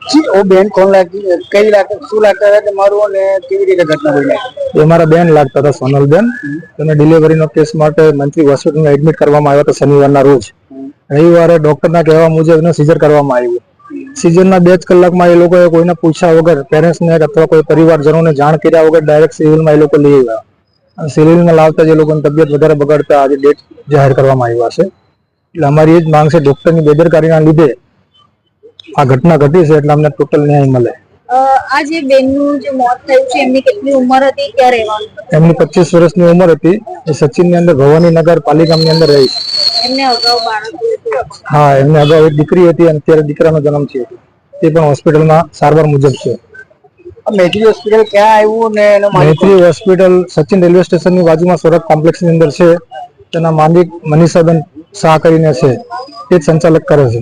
वो बेन कौन लागी कई लाख शू लगता है मारू ने केवी रीते घटना बनी? એ મારા બેન લાગતા હતા સોનલબેન. તેને ડિલિવરીનો કેસ માટે મંત્રી હોસ્પિટલમાં એડમિટ કરવામાં આવ્યા હતા શનિવારના રોજ. રવિવારે ડોક્ટરના કહેવા મુજબ એને સીઝર કરવામાં આવ્યું. સીઝરના 2 જ કલાકમાં એ લોકોએ કોઈને પૂછ્યા વગર પેરેન્ટ્સને અથવા કોઈ પરિવારજનોને જાણ કર્યા વગર ડાયરેક્ટ સિવિલમાં એ લોકો લઈ આવ્યા. સિવિલમાં લાવતા જે લોકોની તબિયત વધારે બગાડતા આજે ડેટ જાહેર કરવામાં આવ્યા છે. એટલે અમારી એ જ માંગ છે, ડોક્ટરની બેદરકારીના લીધે આ ઘટના ઘટી છે, એટલે અમને ટોટલ ન્યાય મળે. આ જે બેનનું જે મોત થયું છે એમની કેટલી ઉંમર હતી, ક્યાં રહેવાનું? એમની 25 વર્ષની ઉંમર હતી. એ સચિનની અંદર ભવાનીનગર પાલિકાની અંદર રહી છે. એમને અગાઉ બાળક? હા, એમને અગાઉ એક દીકરી હતી અને અત્યારે દીકરાનો જન્મ થયો હતો. તે પણ હોસ્પિટલમાં સારવાર મુજબ છે. मैत्री हॉस्पिटल क्या આવ્યું ને એનો મૈત્રી હોસ્પિટલ સચિન રેલવે સ્ટેશનની બાજુમાં સૌરભ કોમ્પ્લેક્સની અંદર છે. તેના માલિક મનીષાબેન શાહ કરીને છે, તે જ સંચાલક કરે છે.